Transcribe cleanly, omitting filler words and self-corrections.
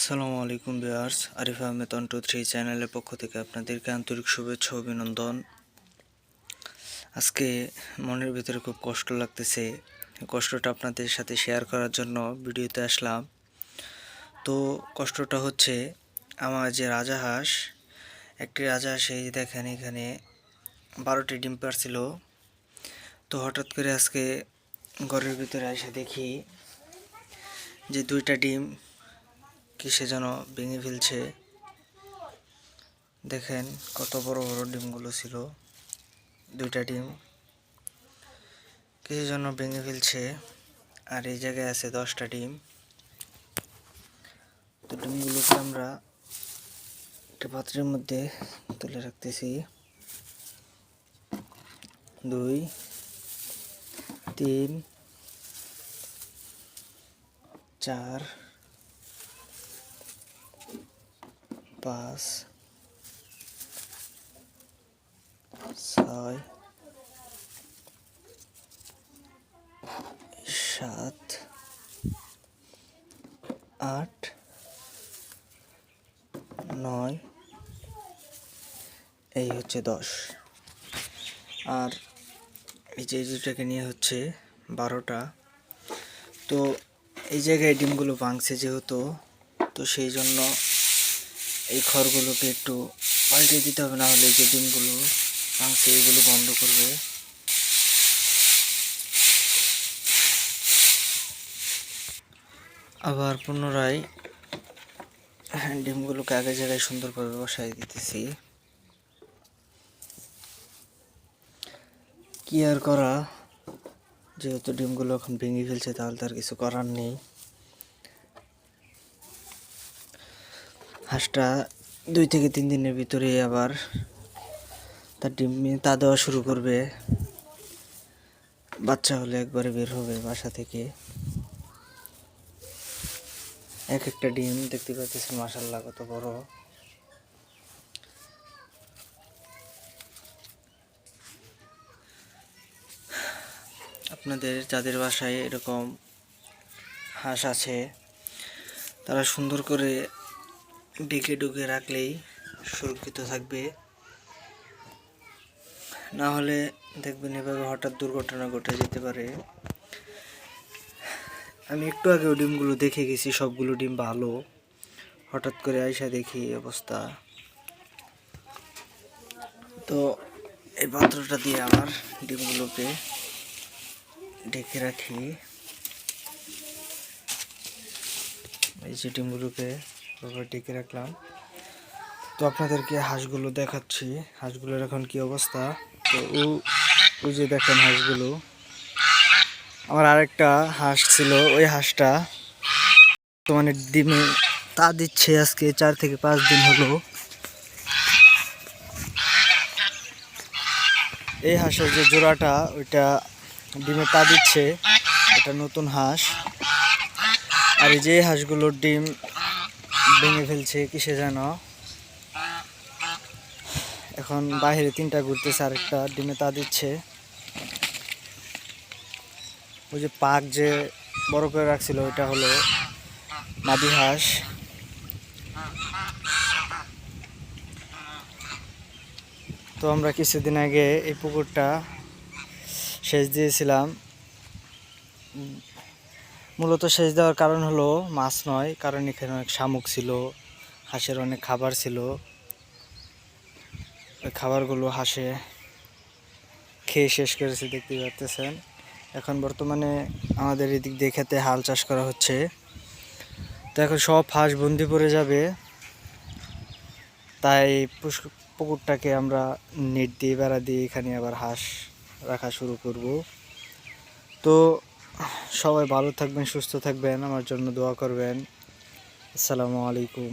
আসসালামু আলাইকুম ভিউয়ার্স, আরিফ আহমেদ 123 চ্যানেলের পক্ষ থেকে আপনাদেরকে আন্তরিক শুভেচ্ছা ও অভিনন্দন। আজকে মনের ভিতরে খুব কষ্ট লাগতেছে, কষ্টটা আপনাদের সাথে শেয়ার করার জন্য ভিডিওতে আসলাম। তো কষ্টটা হচ্ছে আমার যে রাজাহাঁস, একটি রাজাহাঁস এই দেখেন এখানে 12টি ডিম পারছিল। তো হঠাৎ করে আজকে ঘরের ভিতরে এসে দেখি যে 2টা ডিম কিসে যেন ভেঙে ফেলছে। দেখেন কত বড় বড় ডিমগুলো ছিল, 2টা ডিম কিসের জন্য ভেঙে ফেলছে। আর এই জায়গায় আছে 10টা ডিম। তো ডিমগুলোকে আমরা একটা পাত্রের মধ্যে তুলে রাখতেছি। 2 3 4 5 6 7 8 9, এই হচ্ছে 10। আর এই যে দুটাকে নিয়ে হচ্ছে 12টা। তো এই জায়গায় ডিমগুলো ভাঙছে যেহেতু, তো সেই জন্য এই খড়গুলোকে একটু পাল্টে দিতে হবে, না হলে যে ডিমগুলো ভাঙছে এগুলো বন্ধ করবে। আবার পুনরায় ডিমগুলোকে আগের জায়গায় সুন্দরভাবে বসাই দিতেছি। কি আর করা, যেহেতু ডিমগুলো এখন ভেঙে ফেলছে তাহলে তার কিছু করার নেই। হাঁসটা 2 থেকে 3 দিনের ভিতরে আবার তার ডিম তা দেওয়া শুরু করবে। বাচ্চা হলে একবারে বের হবে বাসা থেকে। এক একটা ডিম দেখতে পাচ্ছেন মাশাআল্লাহ কত বড়। আপনাদের যাদের বাসায় এরকম হাঁস আছে তারা সুন্দর করে ডেকে ডুকে রাখলেই সুরক্ষিত থাকবে। না হলে দেখবেন এভাবে হঠাৎ দুর্ঘটনা ঘটে যেতে পারে। আমি একটু আগে ডিমগুলো দেখে গেছি, সবগুলো ডিম ভালো। হঠাৎ করে আইসা দেখি এই অবস্থা। তো এই পাত্রটা দিয়ে আমার ডিমগুলোকে ঢেকে রাখি। এই যে ডিমগুলোকে ঢেকে রাখলাম। তো আপনাদেরকে হাঁসগুলো দেখাচ্ছি, হাঁসগুলোর এখন কি অবস্থা। তো ওই যে দেখেন হাঁসগুলো। আমার আরেকটা হাঁস ছিল, ওই হাঁসটা তো মানে ডিমে তা দিচ্ছে আজকে 4 থেকে 5 দিন হলো। এই হাঁসের যে জোড়াটা ওইটা ডিমে তা দিচ্ছে, এটা নতুন হাঁস। আর এই যে হাঁসগুলোর ডিম ভেঙে ফেলছে কিসে যেন। এখন বাইরে 3টা ঘুরতেছে, আরেকটা ডিমে তা দিচ্ছে। ওই যে পাক যে বড় করে রাখছিল ওইটা হলো মাদি হাঁস। তো আমরা কিছুদিন আগে এই পুকুরটা সেচ দিয়েছিলাম। মূলত সেচ দেওয়ার কারণ হলো মাছ নয়, কারণ এখানে অনেক শামুক ছিল, হাঁসের অনেক খাবার ছিল। ওই খাবারগুলো হাঁসে খেয়ে শেষ করেছে দেখতে পাচ্ছেন। এখন বর্তমানে আমাদের এদিক দিয়ে খেতে হাল চাষ করা হচ্ছে। তো এখন সব হাঁস বন্দি পড়ে যাবে, তাই পুকুরটাকে আমরা নেট দিয়ে বেড়া দিয়ে এখানে আবার হাঁস রাখা শুরু করব। তো সবাই ভালো থাকবেন, সুস্থ থাকবেন, আমার জন্য দোয়া করবেন। আসসালামু আলাইকুম।